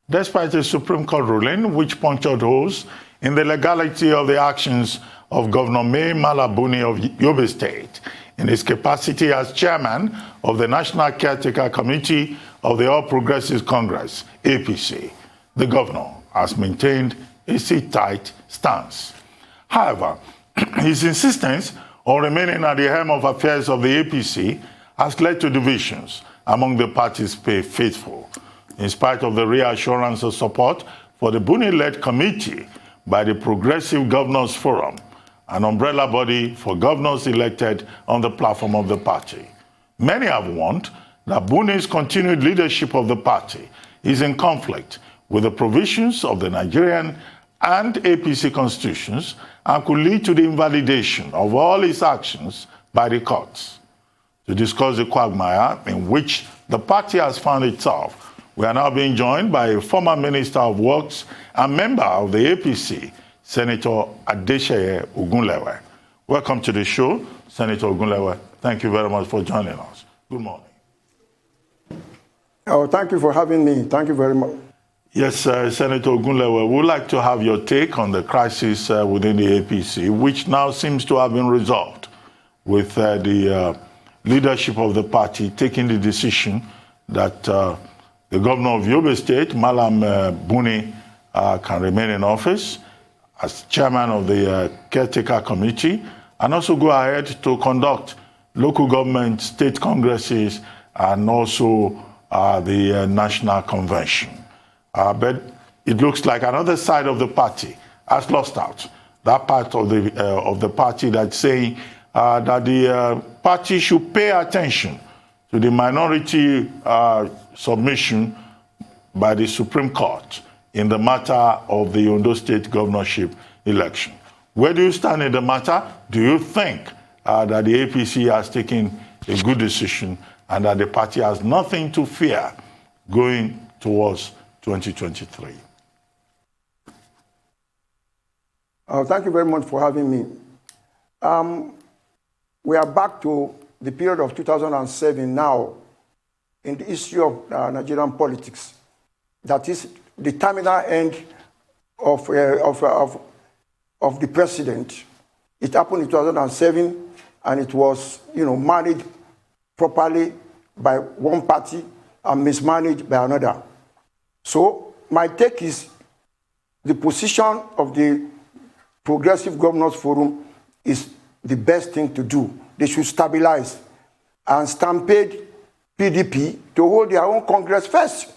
despite a Supreme Court ruling which punctured holes in the legality of the actions of Governor Buni of Yobe State in his capacity as chairman of the National Caretaker Committee of the All Progressives Congress, APC. The governor has maintained a sit-tight stance. However, his insistence on remaining at the helm of affairs of the APC has led to divisions among the party's faithful, in spite of the reassurance of support for the Buni-led committee by the Progressive Governors Forum, an umbrella body for governors elected on the platform of the party. Many have warned that Buni's continued leadership of the party is in conflict with the provisions of the Nigerian and APC Constitutions and could lead to the invalidation of all his actions by the courts. To discuss the quagmire in which the party has found itself, we are now being joined by a former Minister of Works and member of the APC, Senator Adeseye Ogunlewe. Welcome to the show, Senator Ogunlewe. Thank you very much for joining us. Good morning. Oh, thank you for having me. Thank you very much. Yes, Senator Ogunlewe, we would like to have your take on the crisis within the APC, which now seems to have been resolved with the leadership of the party taking the decision that the governor of Yobe State, Buni, can remain in office as chairman of the Caretaker Committee and also go ahead to conduct local government, state congresses, and also the National Convention. But it looks like another side of the party has lost out. That part of the party that's saying that the party should pay attention to the minority submission by the Supreme Court in the matter of the Ondo State governorship election. Where do you stand in the matter? Do you think that the APC has taken a good decision and that the party has nothing to fear going towards 2023? Thank you very much for having me. We are back to the period of 2007 now in the history of Nigerian politics. That is the terminal end of the president. It happened in 2007, and it was, managed properly by one party and mismanaged by another. So my take is the position of the Progressive Governors Forum is the best thing to do. They should stabilize and stampede PDP to hold their own Congress first.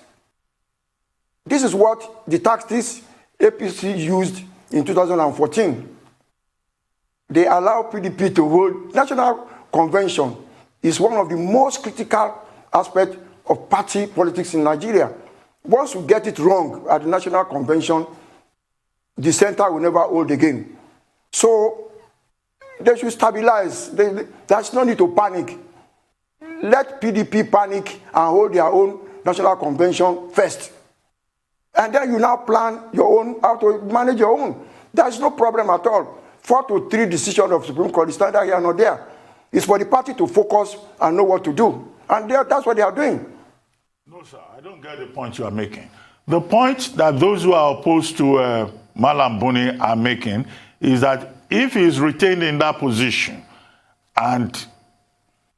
This is what the tactics APC used in 2014. They allow PDP to hold National Convention. Is one of the most critical aspects of party politics in Nigeria. Once you get it wrong at the National Convention, the center will never hold again. So they should stabilize. There's no need to panic. Let PDP panic and hold their own National Convention first. And then you now plan your own, how to manage your own. There's no problem at all. 4-3 decision of Supreme Court is neither here nor there. It's for the party to focus and know what to do. And that's what they are doing. No, sir, I don't get the point you are making. The point that those who are opposed to Buni are making is that if he is retained in that position, and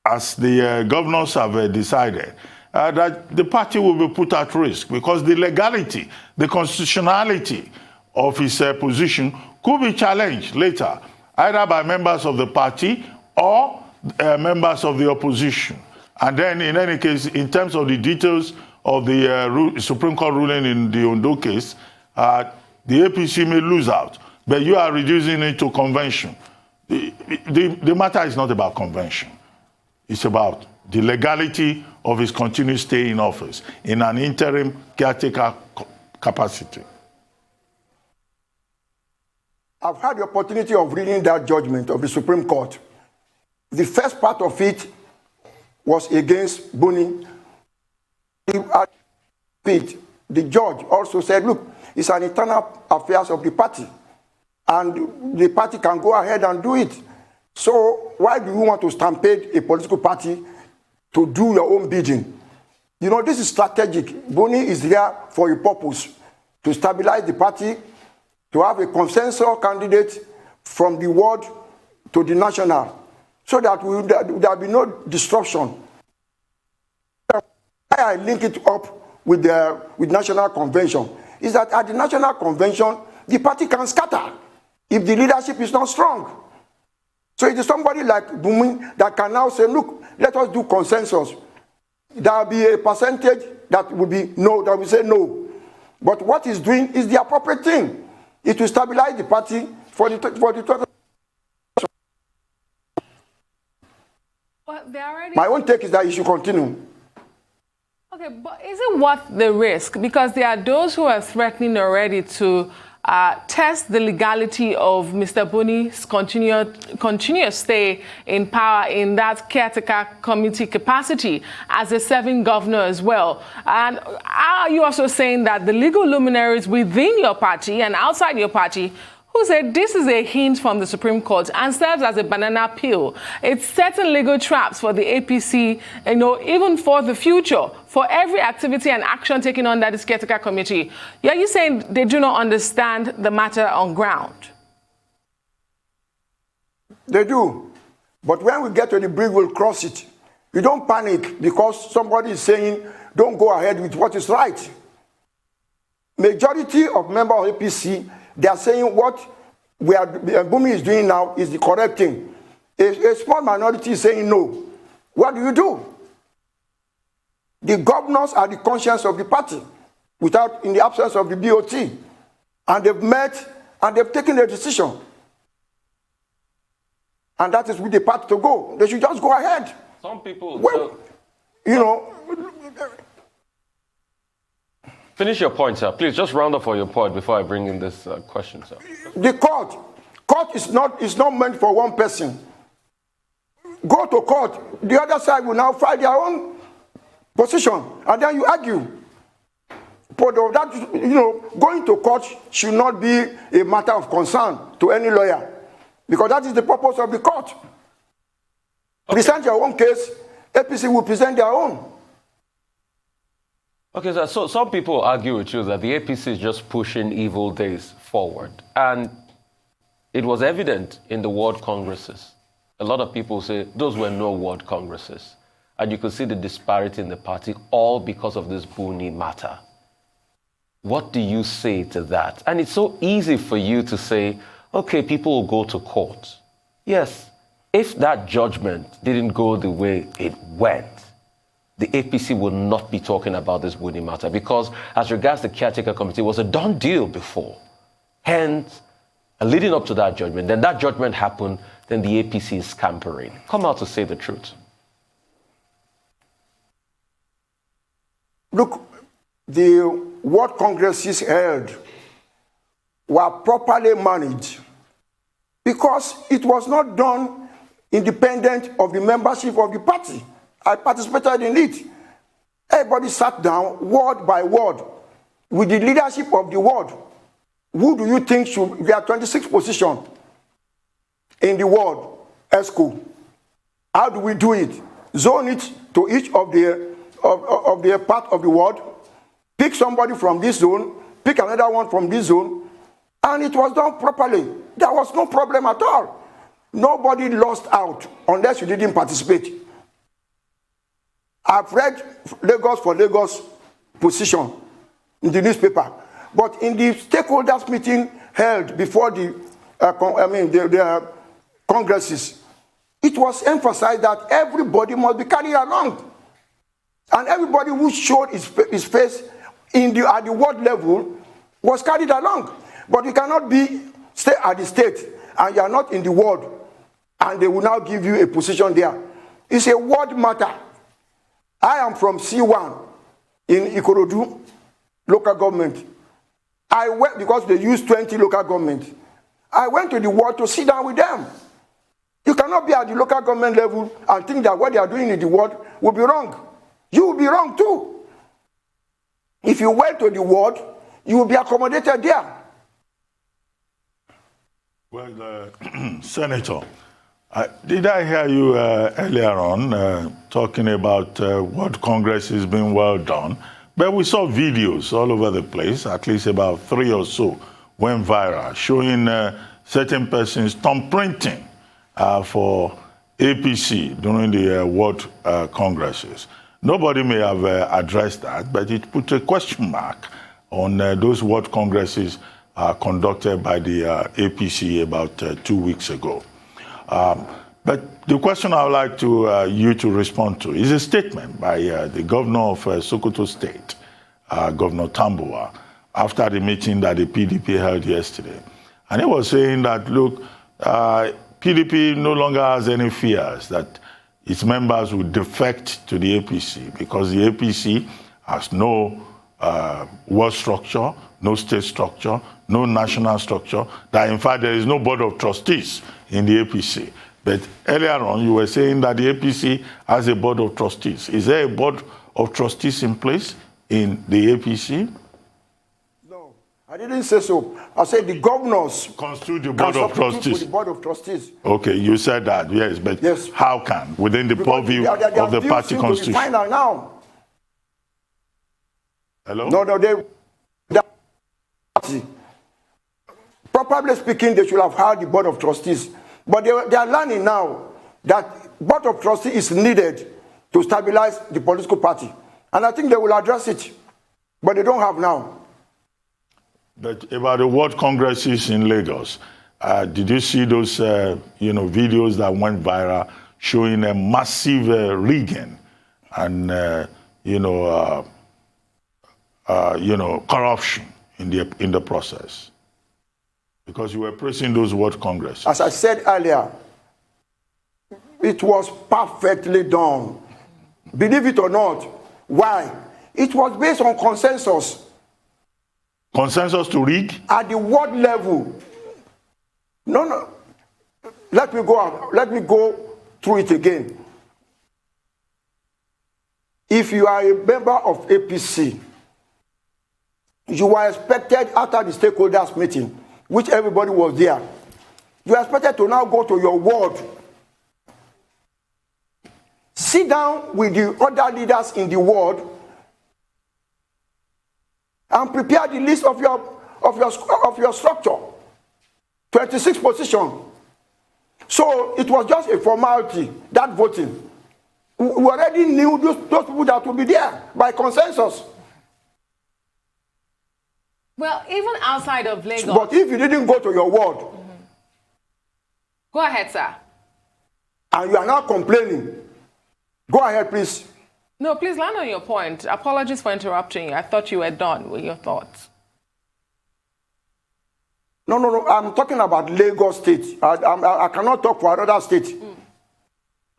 as the governors have decided, that the party will be put at risk because the legality, the constitutionality of his position could be challenged later, either by members of the party or members of the opposition. And then, in any case, in terms of the details of the Supreme Court ruling in the Ondo case, the APC may lose out, but you are reducing it to convention. The matter is not about convention. It's about the legality of his continued stay in office in an interim caretaker capacity. I've had the opportunity of reading that judgment of the Supreme Court. The first part of it was against Buni. The judge also said, look, it's an internal affairs of the party, and the party can go ahead and do it. So why do you want to stampede a political party to do your own bidding? You know, this is strategic. Buni is here for a purpose, to stabilize the party, to have a consensus candidate from the ward to the national, so that there will be no disruption. I link it up with national convention is that at the national convention, the party can scatter if the leadership is not strong. So it is somebody like Buni that can now say, look, let us do consensus. There will be a percentage that will be no, that will say no. But what he's doing is the appropriate thing. It will stabilize the party for the total. Well, my own take is that you should continue. Okay, but is it worth the risk? Because there are those who are threatening already to test the legality of Mr. Buni's continuous stay in power in that caretaker committee capacity as a serving governor as well. And are you also saying that the legal luminaries within your party and outside your party who said this is a hint from the Supreme Court and serves as a banana peel? It's setting legal traps for the APC, you know, even for the future, for every activity and action taken under this caretaker committee. Are you saying they do not understand the matter on ground? They do. But when we get to the bridge, we'll cross it. You don't panic because somebody is saying, don't go ahead with what is right. Majority of members of APC, they are saying what Buni is doing now is the correct thing. A small minority is saying no. What do? The governors are the conscience of the party, in the absence of the BOT. And they've met and they've taken a decision. And that is with the party to go. They should just go ahead. Some people... Well, you know... Finish your point, sir. Please, just round up for your point before I bring in this question, sir. The court is not meant for one person. Go to court. The other side will now fight their own position, and then you argue. But that, you know, going to court should not be a matter of concern to any lawyer, because that is the purpose of the court. Okay. Present your own case. APC will present their own. Okay, sir, so some people argue with you that the APC is just pushing evil days forward. And it was evident in the ward congresses. A lot of people say those were no ward congresses. And you could see the disparity in the party, all because of this Buni matter. What do you say to that? And it's so easy for you to say, okay, people will go to court. Yes, if that judgment didn't go the way it went, the APC will not be talking about this Buni matter, because as regards the caretaker committee, it was a done deal before. Hence, leading up to that judgment, then that judgment happened, then the APC is scampering. Come out to say the truth. Look, the ward congresses held were properly managed because it was not done independent of the membership of the party. I participated in it. Everybody sat down, word by word, with the leadership of the ward. Who do you think should... There are 26 positions in the ward, ESCO. How do we do it? Zone it to each of the part of the ward, pick somebody from this zone, pick another one from this zone, and it was done properly. There was no problem at all. Nobody lost out unless you didn't participate. I've read Lagos for Lagos position in the newspaper, but in the stakeholders meeting held before the congresses, it was emphasized that everybody must be carried along, and everybody who showed his face at the ward level was carried along. But you cannot stay at the state and you are not in the ward, and they will now give you a position there. It's a ward matter. I am from C1 in Ikorodu local government. I went because they use 20 local government. I went to the ward to sit down with them. You cannot be at the local government level and think that what they are doing in the ward will be wrong. You will be wrong too. If you went to the ward, you will be accommodated there. Well, Senator, Did I hear you earlier on talking about what Congress is being well done? But we saw videos all over the place, at least about 3 or so went viral, showing certain persons thumbprinting for APC during the World Congresses. Nobody may have addressed that, but it put a question mark on those World Congresses conducted by the APC about 2 weeks ago. But the question I would like you to respond to is a statement by the governor of Sokoto State, Governor Tambuwa, after the meeting that the PDP held yesterday. And he was saying that, look, PDP no longer has any fears that its members will defect to the APC because the APC has no world structure, no state structure, no national structure, that in fact there is no board of trustees in the APC. But earlier on, you were saying that the APC has a board of trustees. Is there a board of trustees in place in the APC? No, I didn't say so. I said the governors constitute the board of trustees. The board of trustees. Okay, you said that, yes, but yes. How can, within the purview of the party constitution? Final now. Hello? No, properly speaking, they should have had the board of trustees. But they are learning now that board of trustees is needed to stabilize the political party. And I think they will address it. But they don't have now. But about the World Congresses in Lagos, did you see those videos that went viral showing a massive rigging and corruption in the process? Because you were praising those World Congresses. As I said earlier, it was perfectly done. Believe it or not. Why? It was based on consensus. Consensus to rig? At the world level. No. Let me go through it again. If you are a member of APC, you were expected after the stakeholders meeting, which everybody was there. You are expected to now go to your ward. Sit down with the other leaders in the ward and prepare the list of your structure. 26 positions. So it was just a formality, that voting. We already knew those people that would be there by consensus. Well, even outside of Lagos. But if you didn't go to your ward. Go ahead, sir. And you are now complaining. Go ahead, please. No, please land on your point. Apologies for interrupting you. I thought you were done with your thoughts. No. I'm talking about Lagos State. I cannot talk for another state.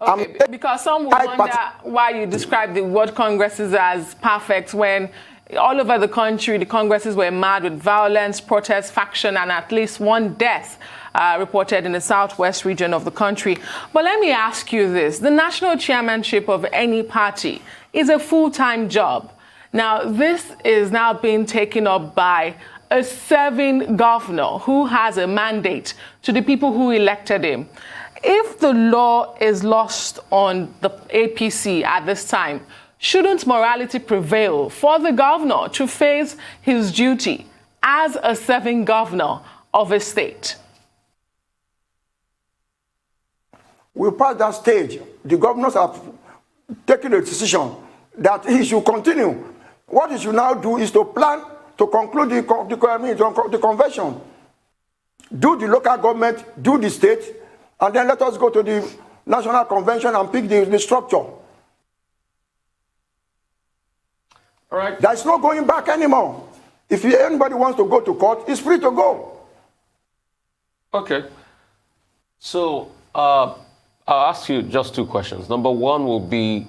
Okay, because some will wonder why you describe the World Congresses as perfect when all over the country, the Congresses were marred with violence, protest, faction, and at least one death reported in the southwest region of the country. But let me ask you this. The national chairmanship of any party is a full-time job. Now, this is now being taken up by a serving governor who has a mandate to the people who elected him. If the law is lost on the APC at this time, shouldn't morality prevail for the governor to face his duty as a serving governor of a state? We passed that stage. The governors have taken a decision that he should continue. What he should now do is to plan to conclude the convention. Do the local government, do the state, and then let us go to the national convention and pick the structure. All right. There's no going back anymore. If anybody wants to go to court, he's free to go. Okay. So I'll ask you just two questions. Number one will be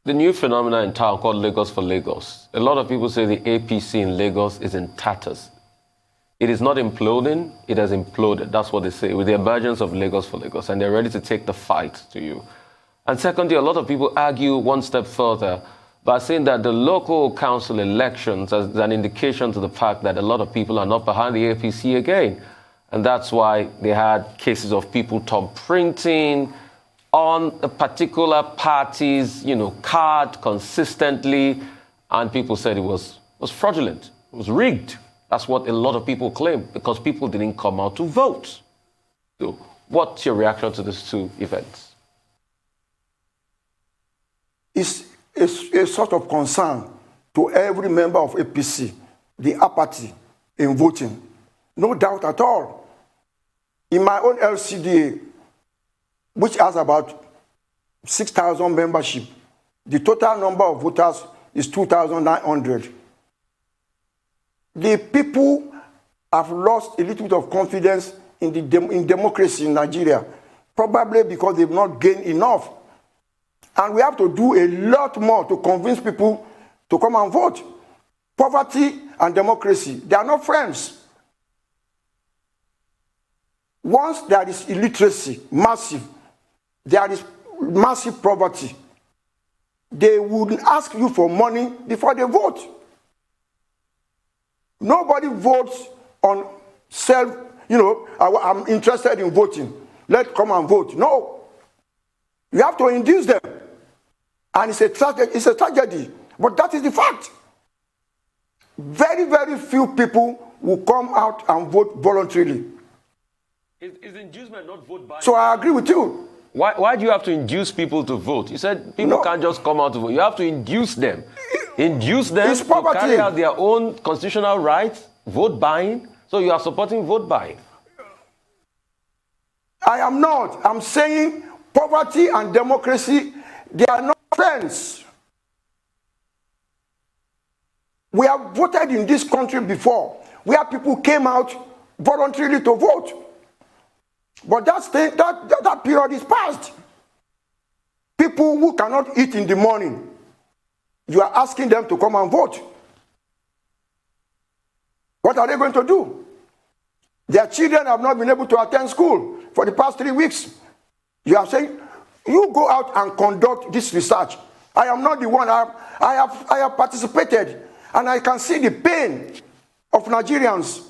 the new phenomenon in town called Lagos for Lagos. A lot of people say the APC in Lagos is in tatters. It is not imploding, it has imploded. That's what they say, with the emergence of Lagos for Lagos, and they're ready to take the fight to you. And secondly, a lot of people argue one step further by saying that the local council elections is an indication to the fact that a lot of people are not behind the APC again. And that's why they had cases of people thumb printing on a particular party's, card consistently. And people said it was fraudulent. It was rigged. That's what a lot of people claim, because people didn't come out to vote. So what's your reaction to these two events? It's a sort of concern to every member of APC, the apathy in voting. No doubt at all. In my own LCDA, which has about 6,000 membership, the total number of voters is 2,900. The people have lost a little bit of confidence in democracy in Nigeria, probably because they've not gained enough. And we have to do a lot more to convince people to come and vote. Poverty and democracy, they are not friends. Once there is illiteracy, massive, there is massive poverty, they would ask you for money before they vote. Nobody votes on self, I'm interested in voting. Let's come and vote. No. You have to induce them. And it's a tragedy. But that is the fact. Very, very few people will come out and vote voluntarily. Is inducement not vote by? So I agree with you. Why do you have to induce people to vote? You said people can't just come out to vote. You have to induce them. Induce them to carry out their own constitutional rights, vote buying. So you are supporting vote buying. I am not. I'm saying poverty and democracy, they are not friends. We have voted in this country before, where people came out voluntarily to vote. But that period is past. People who cannot eat in the morning, you are asking them to come and vote. What are they going to do? Their children have not been able to attend school for the past 3 weeks. You are saying, you go out and conduct this research. I am not the one. I have participated, and I can see the pain of Nigerians.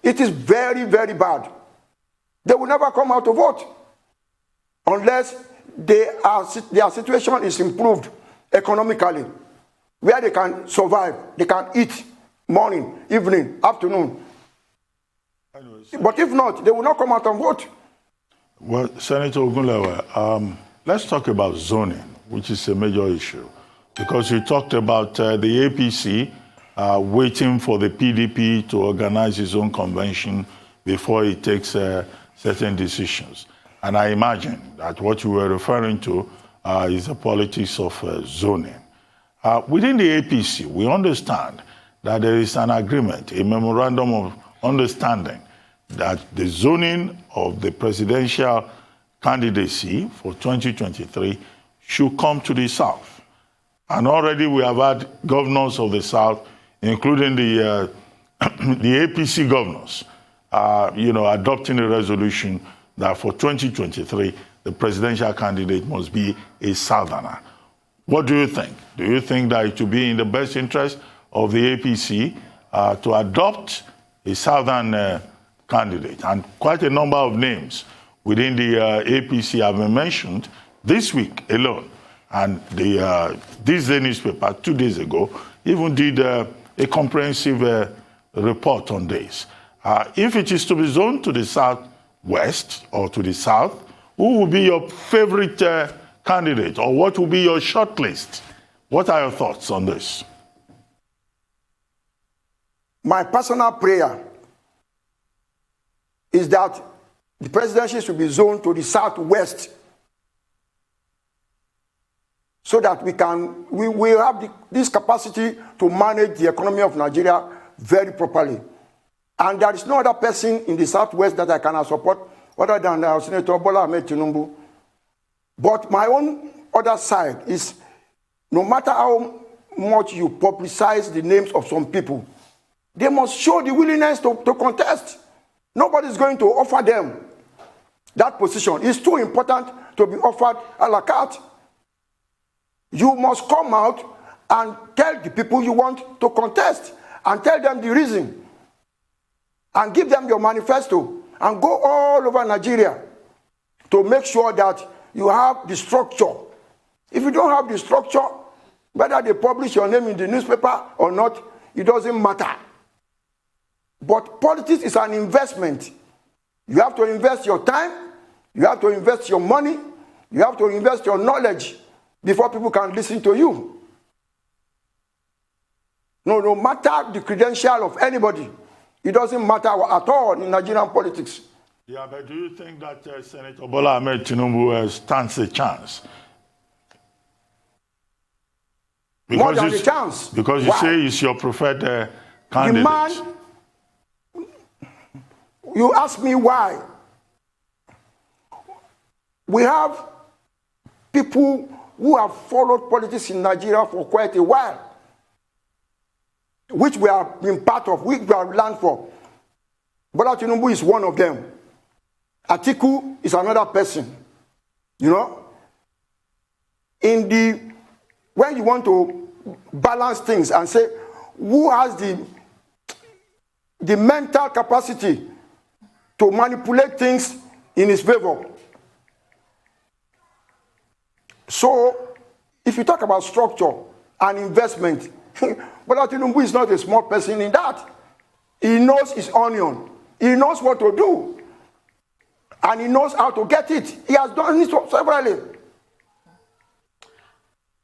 It is very, very bad. They will never come out to vote unless their situation is improved economically, where they can survive, they can eat morning, evening, afternoon. But if not, they will not come out and vote. Well, Senator Ogunlewe, let's talk about zoning, which is a major issue, because you talked about the APC waiting for the PDP to organize its own convention before it takes certain decisions. And I imagine that what you were referring to is the politics of zoning. Within the APC, we understand that there is an agreement, a memorandum of understanding, that the zoning of the presidential candidacy for 2023 should come to the South. And already we have had governors of the South, including the APC governors, adopting a resolution that for 2023, the presidential candidate must be a Southerner. What do you think? Do you think that it would be in the best interest of the APC to adopt a Southern candidate? And quite a number of names within the APC have been mentioned this week alone. And this day newspaper 2 days ago even did a comprehensive report on this. If it is to be zoned to the Southwest or to the South, who will be your favorite candidate, or what will be your short list? What are your thoughts on this? My personal prayer is that the presidency should be zoned to the Southwest, so that we will have this capacity to manage the economy of Nigeria very properly. And there is no other person in the Southwest that I cannot support other than Senator Bola Ahmed Tinubu. But my own other side is, no matter how much you publicize the names of some people, they must show the willingness to contest. Nobody is going to offer them that position. It's too important to be offered a la carte. You must come out and tell the people you want to contest and tell them the reason. and give them your manifesto and go all over Nigeria to make sure that you have the structure. If you don't have the structure, whether they publish your name in the newspaper or not, it doesn't matter. But politics is an investment. You have to invest your time, you have to invest your money, you have to invest your knowledge before people can listen to you. No matter the credential of anybody, it doesn't matter at all in Nigerian politics. Yeah, but do you think that Senator Bola Ahmed Tinubu stands a chance? More than a chance. Because you say he's your preferred candidate. The man, you ask me why. We have people who have followed politics in Nigeria for quite a while, which we have been part of, which we have learned from. Bola Tinubu is one of them. Atiku is another person. You know? When you want to balance things and say, who has the mental capacity to manipulate things in his favor? So, if you talk about structure and investment, Bola Tinubu is not a small person in that. He knows his onion. He knows what to do. And he knows how to get it. He has done it severally.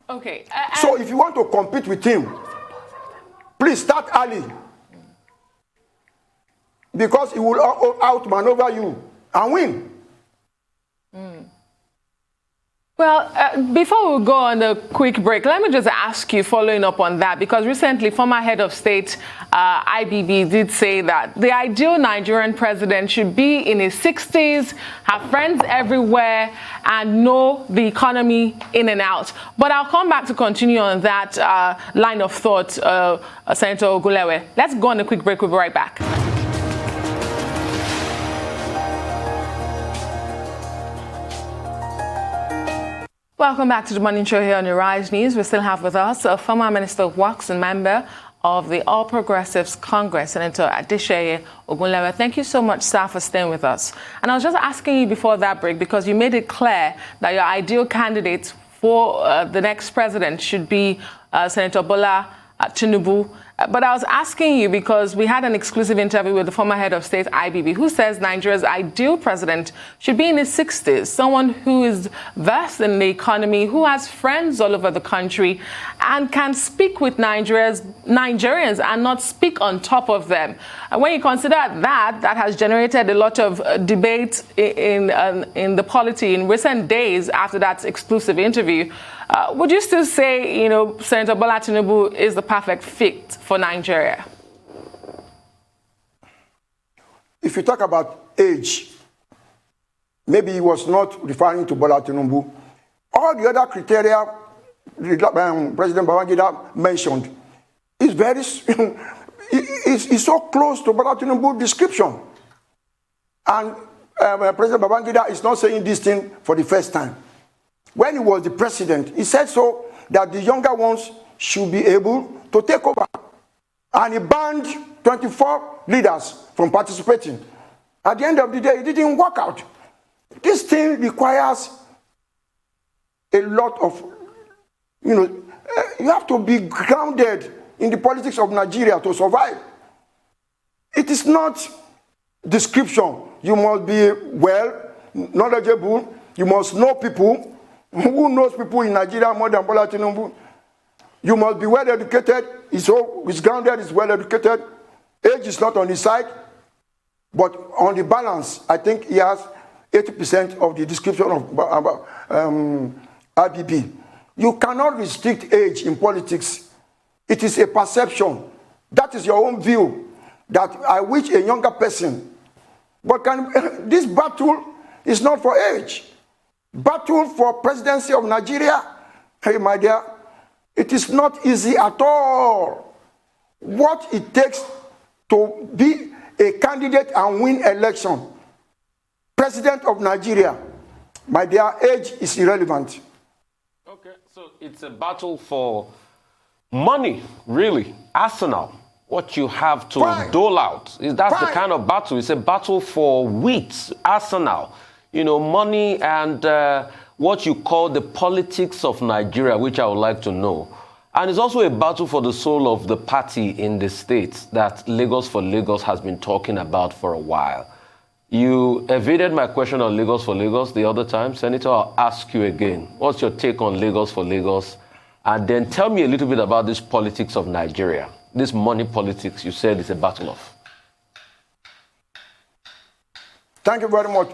Okay. So if you want to compete with him, please start early. Because he will outmaneuver you and win. Well, before we go on a quick break, let me just ask you, following up on that, because recently former head of state IBB did say that the ideal Nigerian president should be in his 60s, have friends everywhere, and know the economy in and out. But I'll come back to continue on that line of thought, Senator Ogunlewe. Let's go on a quick break. We'll be right back. Welcome back to the Morning Show here on the Rise News. We still have with us a former Minister of Works and member of the All Progressives Congress, Senator Adeseye Ogunlewe. Thank you so much, sir, for staying with us. And I was just asking you before that break, because you made it clear that your ideal candidate for the next president should be Senator Bola Tinubu. But I was asking you because we had an exclusive interview with the former head of state, IBB, who says Nigeria's ideal president should be in his 60s, someone who is versed in the economy, who has friends all over the country, and can speak with Nigerians and not speak on top of them. And when you consider that has generated a lot of debate in the polity in recent days after that exclusive interview, would you still say, Senator Bola Tinubu is the perfect fit for Nigeria? If you talk about age, maybe he was not referring to Bola Tinubu. All the other criteria President Babangida mentioned is very is so close to Bola Tinubu's description. And President Babangida is not saying this thing for the first time. When he was the president, he said so that the younger ones should be able to take over. And he banned 24 leaders from participating. At the end of the day, it didn't work out. This thing requires a lot of, you have to be grounded in the politics of Nigeria to survive. It is not description. You must be well, knowledgeable. You must know people. Who knows people in Nigeria more than Bola Tinubu? You must be well educated. He's grounded, he's well educated. Age is not on his side. But on the balance, I think he has 80% of the description of IBB. You cannot restrict age in politics. It is a perception. That is your own view. That I wish a younger person. But this battle is not for age. Battle for presidency of Nigeria, hey my dear, it is not easy at all. What it takes to be a candidate and win election, president of Nigeria, my dear, age is irrelevant. Okay, so it's a battle for money, really, arsenal. what you have to Fine. dole out. That's Fine. the kind of battle. It's a battle for wheat, arsenal, money, and what you call the politics of Nigeria, which I would like to know. And it's also a battle for the soul of the party in the state that Lagos for Lagos has been talking about for a while. You evaded my question on Lagos for Lagos the other time. Senator, I'll ask you again. What's your take on Lagos for Lagos? And then tell me a little bit about this politics of Nigeria. This money politics you said is a battle of. Thank you very much.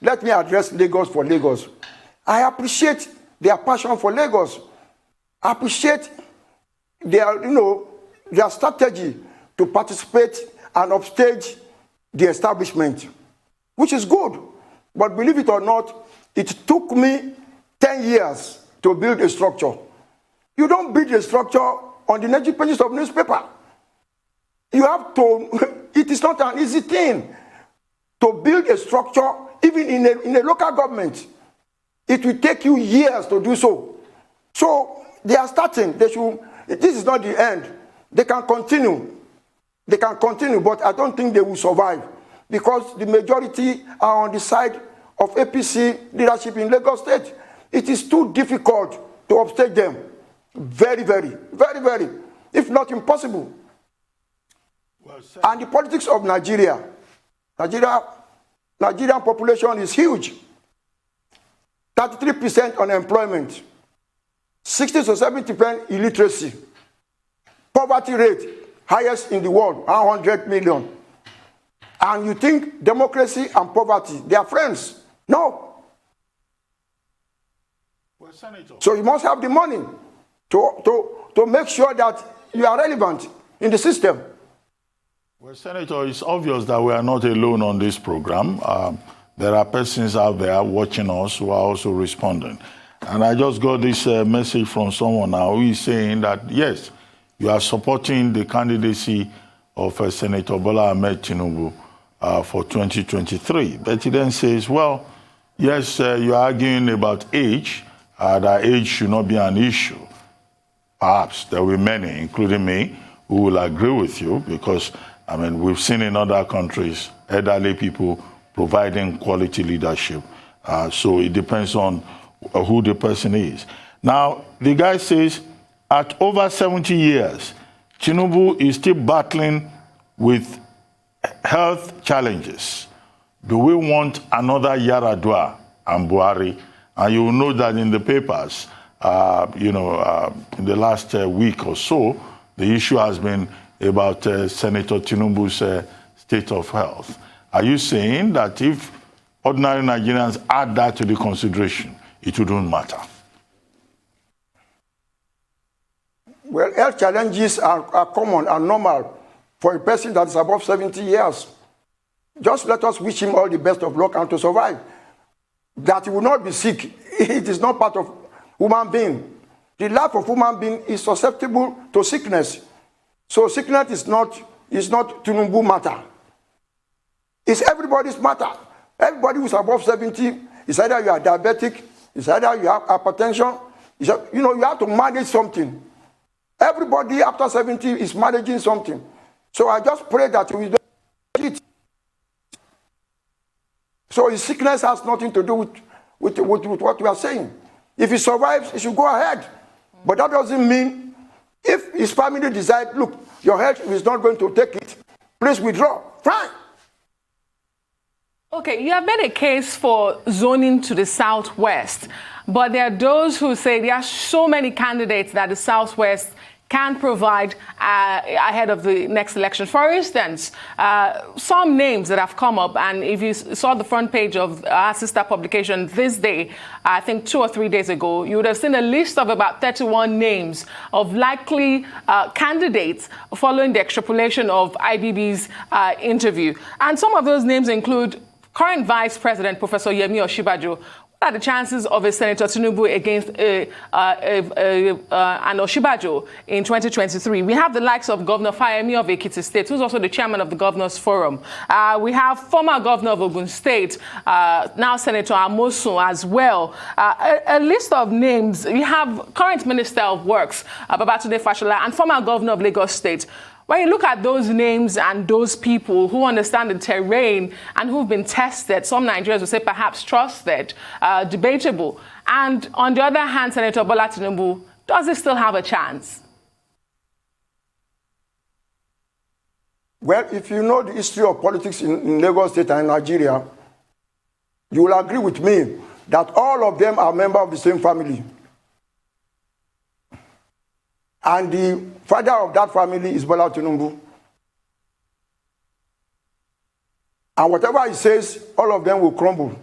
Let me address Lagos for Lagos. I appreciate their passion for Lagos. I appreciate their, their strategy to participate and upstage the establishment, which is good. But believe it or not, it took me 10 years to build a structure. You don't build a structure on the 90 pages of newspaper. You have to, it is not an easy thing to build a structure, even in a local government. It will take you years to do so. So they are starting. This is not the end. They can continue. They can continue, but I don't think they will survive because the majority are on the side of APC leadership in Lagos State. It is too difficult to upstage them. Very, very, very, very, if not impossible. Well, and the politics of Nigerian population is huge. 33% unemployment, 60 to 70% illiteracy, poverty rate, highest in the world, 100 million. And you think democracy and poverty, they are friends? No. Well, Senator. So you must have the money to make sure that you are relevant in the system. Well, Senator, it's obvious that we are not alone on this program. There are persons out there watching us who are also responding. And I just got this message from someone now who is saying that, yes, you are supporting the candidacy of Senator Bola Ahmed Tinubu for 2023. But he then says, well, yes, you are arguing about age, that age should not be an issue. Perhaps there will be many, including me, who will agree with you because, we've seen in other countries, elderly people providing quality leadership. So it depends on who the person is. Now, the guy says, at over 70 years, Tinubu is still battling with health challenges. Do we want another Yaradua and Buhari? And you will know that in the papers, in the last week or so, the issue has been about Senator Tinubu's state of health. Are you saying that if ordinary Nigerians add that to the consideration, it wouldn't matter? Well, health challenges are common and normal for a person that is above 70 years. Just let us wish him all the best of luck and to survive. That he will not be sick, it is not part of human being. The life of human being is susceptible to sickness. So sickness is not Tinubu matter. It's everybody's matter. Everybody who's above 70, it's either you are diabetic, it's either you have hypertension, you have to manage something. Everybody after 70 is managing something. So I just pray that we don't it. So his sickness has nothing to do with what we are saying. If he survives, he should go ahead. But that doesn't mean if his family decide, look, your health is not going to take it, please withdraw. Fine. Okay, you have made a case for zoning to the Southwest, but there are those who say there are so many candidates that the Southwest can provide ahead of the next election. For instance, some names that have come up, and if you saw the front page of our sister publication this day, I think 2 or 3 days ago, you would have seen a list of about 31 names of likely candidates following the extrapolation of IBB's interview. And some of those names include current Vice President Professor Yemi Osinbajo. What are the chances of a Senator Tinubu against an Osinbajo in 2023? We have the likes of Governor Fayemi of Ekiti State, who's also the chairman of the Governors Forum. We have former governor of Ogun State, now Senator Amosun as well. A list of names. We have current Minister of Works, Babatunde Fashola, and former governor of Lagos State. When you look at those names and those people who understand the terrain and who've been tested, some Nigerians would say perhaps trusted, debatable. And on the other hand, Senator Bola Tinubu, does he still have a chance? Well, if you know the history of politics in Lagos State and in Nigeria, you will agree with me that all of them are members of the same family. And the father of that family is Bola Tinubu. And whatever he says, all of them will crumble.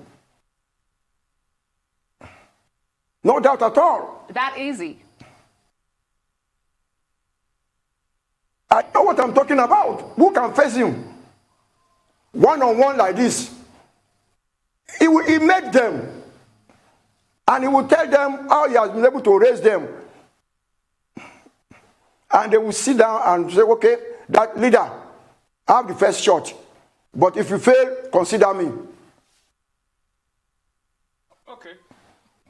No doubt at all. That easy. I know what I'm talking about. Who can face him? One-on-one like this. He made them. And he will tell them how he has been able to raise them. And they will sit down and say, okay, that leader, I have the first shot. But if you fail, consider me. Okay.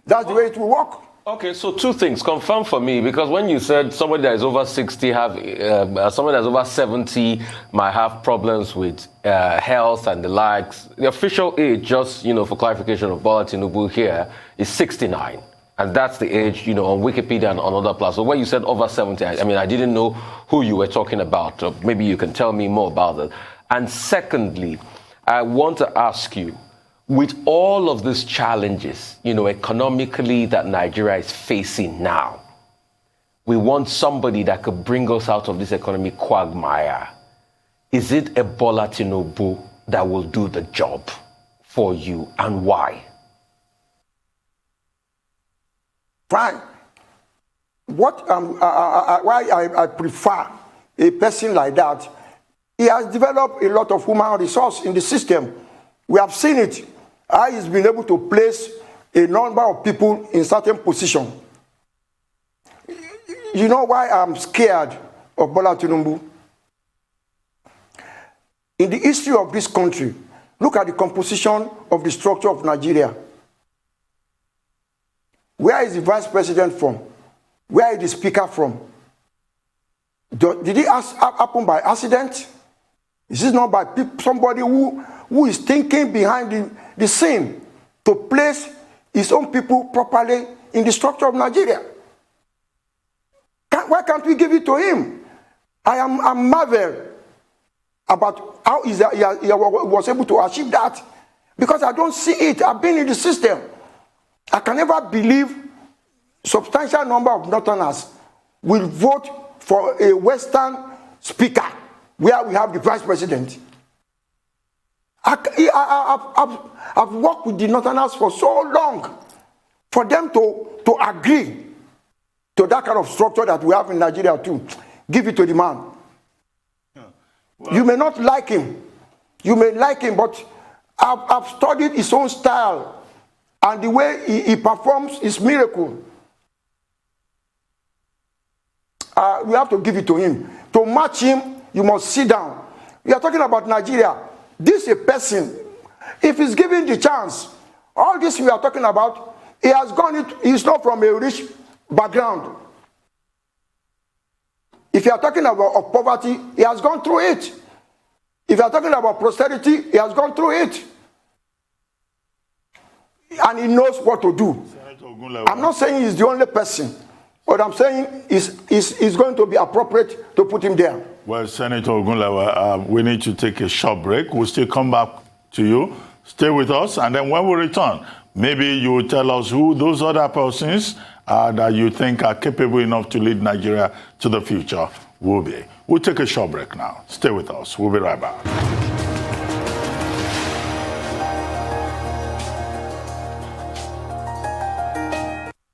That's the way it will work. Okay, so two things. Confirm for me, because when you said somebody that is over 60 somebody that's over 70 might have problems with health and the likes, the official age, just, for clarification of Bola Tinubu here, is 69. And that's the age, on Wikipedia and on other places. So when you said over 70, I didn't know who you were talking about. Maybe you can tell me more about that. And secondly, I want to ask you, with all of these challenges, economically that Nigeria is facing now, we want somebody that could bring us out of this economic quagmire. Is it a Bola Tinubu that will do the job for you, and why? Fine. Why I prefer a person like that, he has developed a lot of human resource in the system. We have seen it. He's been able to place a number of people in certain positions. You know why I'm scared of Bola Tinubu? In the history of this country, look at the composition of the structure of Nigeria. Where is the vice president from? Where is the speaker from? Did it happen by accident? Is this not by somebody who is thinking behind the scene to place his own people properly in the structure of Nigeria? Why can't we give it to him? I'm marveled about how he was able to achieve that, because I don't see it. I've been in the system. I can never believe substantial number of Northerners will vote for a Western speaker where we have the vice president. I've worked with the Northerners for so long for them to agree to that kind of structure that we have in Nigeria too. Give it to the man. Yeah. Well, you may not like him. You may like him, but I've studied his own style, and the way he performs is miracle. We have to give it to him. To match him, you must sit down. We are talking about Nigeria. This is a person, if he's given the chance, all this we are talking about, he has gone, he's not from a rich background. If you are talking about poverty, he has gone through it. If you are talking about prosperity, he has gone through it. And he knows what to do. I'm not saying he's the only person, but I'm saying it's going to be appropriate to put him there. Well, Senator Ogunlewe, we need to take a short break. We'll still come back to you. Stay with us, and then when we return, maybe you will tell us who those other persons that you think are capable enough to lead Nigeria to the future will be. We'll take a short break now. Stay with us. We'll be right back.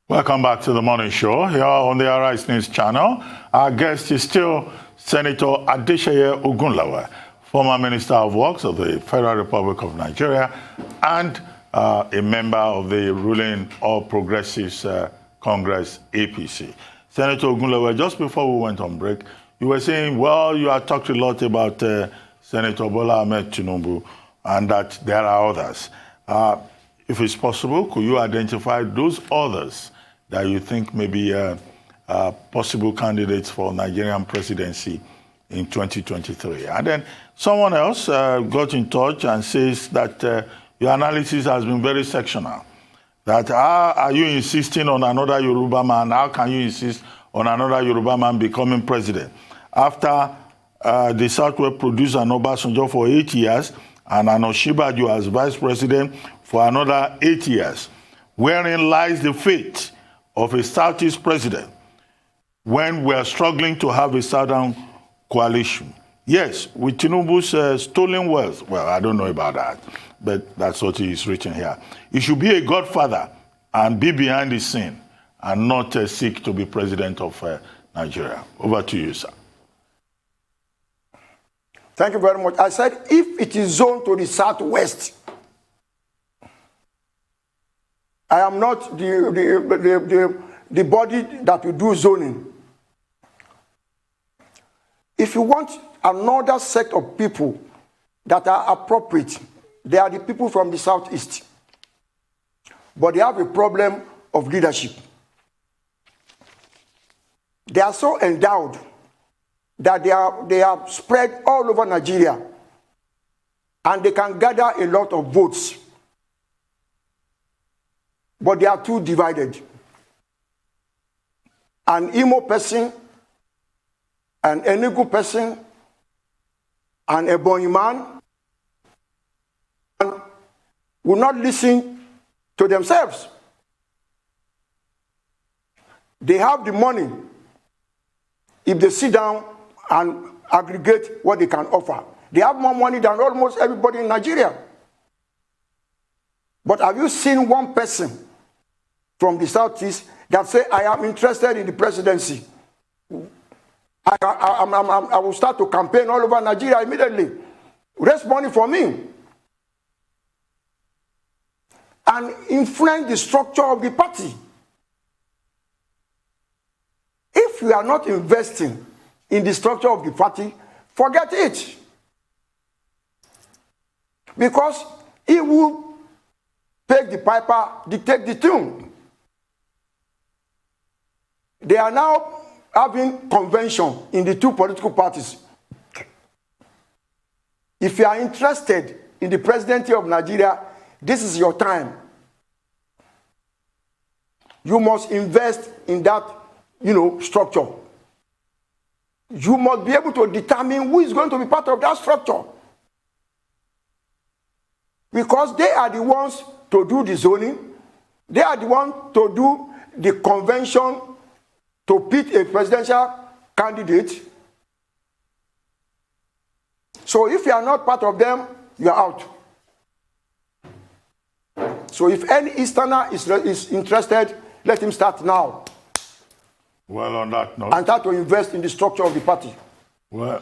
Welcome back to the Morning Show here on the Arise News channel. Our guest is still Senator Adeseye Ogunlewe, former Minister of Works of the Federal Republic of Nigeria and a member of the ruling All Progressives Congress, APC. Senator Ogunlewe, just before we went on break, you were saying, well, you had talked a lot about Senator Bola Ahmed Tinubu and that there are others. If it's possible, could you identify those others that you think may be possible candidates for Nigerian presidency in 2023. And then someone else got in touch and says that your analysis has been very sectional. That how are you insisting on another Yoruba man? How can you insist on another Yoruba man becoming president? After the Southwest produced an Obasanjo for 8 years and an Osinbajo as vice president for another 8 years, wherein lies the fate of a Southeast president when we are struggling to have a Southern coalition? Yes, with Tinubu's stolen wealth. Well, I don't know about that, but that's what is written here. He should be a godfather and be behind the scene and not seek to be president of Nigeria. Over to you, sir. Thank you very much. I said if it is zoned to the Southwest, I am not the body that will do zoning. If you want another set of people that are appropriate, they are the people from the Southeast. But they have a problem of leadership. They are so endowed that they are spread all over Nigeria, and they can gather a lot of votes. But they are too divided. An Imo person, an Enugu person, an Ebonyi man will not listen to themselves. They have the money if they sit down and aggregate what they can offer. They have more money than almost everybody in Nigeria. But have you seen one person from the Southeast that say, I am interested in the presidency? I will start to campaign all over Nigeria immediately. Raise money for me. And influence the structure of the party. If you are not investing in the structure of the party, forget it. Because he will pay the piper, dictate the tune. They are now having convention in the two political parties. If you are interested in the presidency of Nigeria, this is your time. You must invest in that, structure. You must be able to determine who is going to be part of that structure. Because they are the ones to do the zoning. They are the ones to do the convention to pick a presidential candidate. So if you are not part of them, you are out. So if any Easterner is interested, let him start now. Well, on that note, and start to invest in the structure of the party. Well,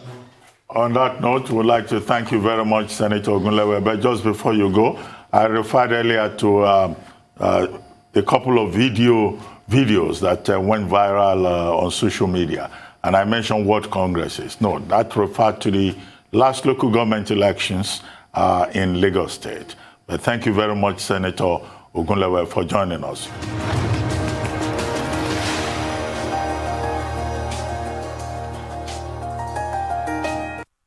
on that note, we'd like to thank you very much, Senator Ogunlewe. But just before you go, I referred earlier to a couple of videos that went viral on social media. And I mentioned what Congress is. No, that referred to the last local government elections in Lagos State. But thank you very much, Senator Ogunlewe, for joining us.